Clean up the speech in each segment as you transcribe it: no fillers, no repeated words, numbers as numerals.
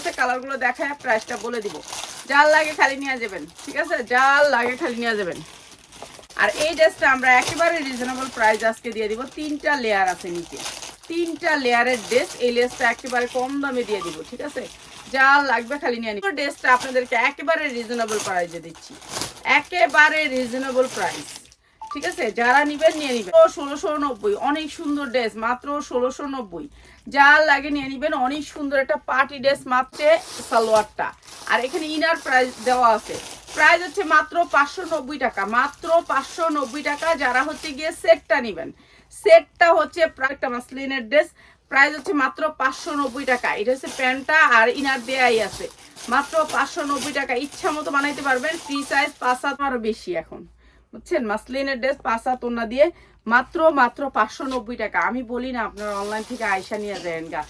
আছে কালারগুলো দেখায় প্রাইসটা বলে দিব। যার লাগে খালি নিয়ে যাবেন, ঠিক আছে, যার লাগে খালি নিয়ে যাবেন। আর এই ড্রেসটা আমরা একেবারে রিজনেবল প্রাইস আজকে দিয়ে দিব। 3টা লেয়ার আছে নিচে, 3টা লেয়ারের ড্রেস। এই ড্রেসটা একেবারে কম দামে দিয়ে দিব, ঠিক আছে, যা লাগবে খালি নিয়ে নিন। ড্রেসটা আপনাদেরকে একেবারে রিজনেবল প্রাইসে দিচ্ছি, একেবারে রিজনেবল প্রাইস, ঠিক আছে, যারা নিবেন নিয়ে নিবেন। 1690, অনেক সুন্দর ড্রেস, মাত্র 1690। যার লাগে নিয়ে নিবেন, অনেক সুন্দর একটা পার্টি ড্রেস, মাত্র সালোয়ারটা। আর এখানে ইনার প্রাইস দেওয়া আছে, প্রাইস হচ্ছে মাত্র 590 টাকা, মাত্র 590 টাকা। যারা হচ্ছে গিয়ে সেটটা নেবেন, সেটটা হচ্ছে একটা মাসলিনের ড্রেস, প্রাইস হচ্ছে মাত্র 590 টাকা। এটা হচ্ছে প্যান্টটা আর ইনার দেয়াই আছে, মাত্র 590 টাকা। ইচ্ছা মতো বানাইতে পারবেন, ফ্রি সাইজ 5 আরো বেশি এখন, বুঝছেন, মাসলিনের ড্রেস 5 তোনা দিয়ে মাত্র 590 টাকা। আমি বলি না আপনারা অনলাইন থেকে আয়সা নিয়ে যাবেন গা,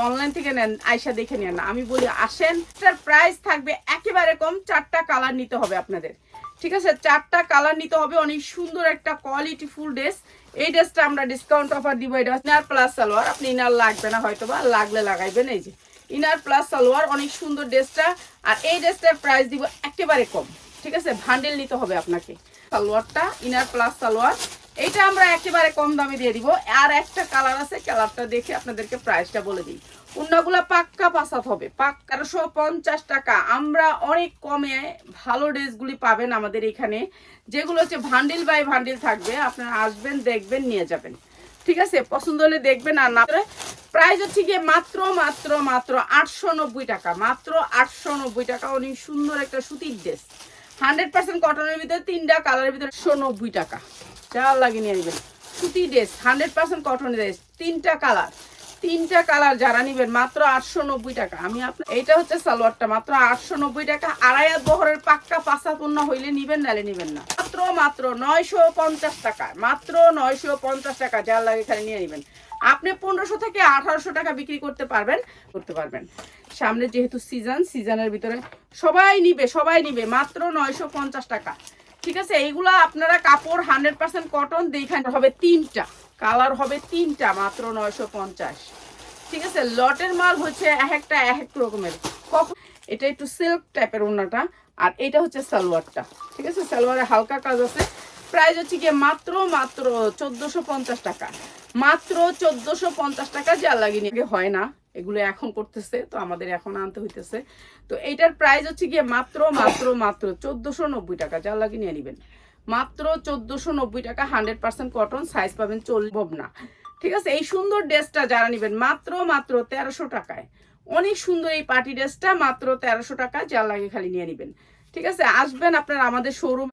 অনলাইন থেকে নেন, আয়সা দেখে নেন না। আমি বলি আসেন, এটার প্রাইস থাকবে একেবারে কম। 4টা কালার নিতে হবে আপনাদের, ঠিক আছে, 4টা কালার নিতে হবে। অনেক সুন্দর একটা কোয়ালিটি ফুল ড্রেস। এই ড্রেসটা আমরা ডিসকাউন্ট অফার দিব। এটা ইনার প্লাস সালোয়ার, আপনি ইনার লাগবে না হয়তো বা, লাগলে লাগাইবেন। এই যে ইনার প্লাস সালোয়ার, অনেক সুন্দর ড্রেসটা। আর এই ড্রেসটার প্রাইস দিব একেবারে কম, ঠিক আছে, ভান্ডেল নিতে হবে আপনাকে। সালোয়ারটা ইনার প্লাস সালোয়ার, এইটা আমরা একেবারে কম দামে দিয়ে দিব। আর একটা কালার আছে, কালারটা দেখে আপনাদেরকে প্রাইসটা বলে দিই। উন্নাগুলা পাক্কা পাসাত হবে, পাক্কা 1350 টাকা। আমরা অনেক কমে ভালো ড্রেসগুলি পাবেন আমাদের এখানে, যেগুলো হচ্ছে ভান্ডিল বাই ভান্ডিল থাকবে। আপনারা আসবেন, দেখবেন, নিয়ে যাবেন, ঠিক আছে, পছন্দ হলে দেখবেন। আর না প্রাইস হচ্ছে গিয়ে মাত্র মাত্র মাত্র 890 টাকা, মাত্র 890 টাকা। অনেক সুন্দর একটা সুতির ড্রেস, 100% কটনের ভিতরে, 3টা কালারের ভিতরে 190 টাকা। যা লাগে নিয়ে নেবেন, সুতি ড্রেস, 100% কটনের ড্রেস, 3টা কালার, 3টা কালার যারা নেবেন মাত্র 890 টাকা। আমি আপনার এইটা হচ্ছে সালোয়ারটা, মাত্র 890 টাকা। আড়াই হাত বহরের পাক্কা 5 পণ্য হইলে নিবেন, নালে নিবেন না। মাত্র মাত্র 950 টাকা, মাত্র 950 টাকা। যার লাগে খালি নিয়ে নেবেন। আপনি 1500 থেকে 1800 টাকা বিক্রি করতে পারবেন। সামনে যেহেতু সিজনের ভিতরে সবাই নিবে মাত্র 950 টাকা, ঠিক আছে। এইগুলা আপনারা কাপড় 100% কটন, দেখান হবে 3টা কালার, হবে 3টা, মাত্র 950, ঠিক আছে। লটের মাল হচ্ছে একটা এক রকমের। কখন এটা একটু সিল্ক টাইপের ওড়নাটা, আর এটা হচ্ছে সালোয়ারটা, ঠিক আছে, সালোয়ারে হালকা কাজ আছে। প্রাইস হচ্ছে গিয়ে মাত্র মাত্র 1450 টাকা, মাত্র 1450 টাকা। যা লাগিয়ে হয় না, এগুলো এখন করতেছে, তো আমাদের এখন আনতে হইতেছে। তো এইটার প্রাইস হচ্ছে গিয়ে মাত্র মাত্র মাত্র 1490 টাকা। যা লাগিয়ে নিয়ে নেবেন, মাত্র 1490 টাকা। 100% কটন, সাইজ পাবেন 40 না, ঠিক আছে। এই সুন্দর ড্রেসটা যারা নেবেন মাত্র মাত্র 1300 টাকায়, অনেক সুন্দর এই পার্টি ড্রেসটা, মাত্র 1300 টাকা। যা লাগে খালি নিয়ে নেবেন, ঠিক আছে। আসবেন আপনারা আমাদের শোরুম।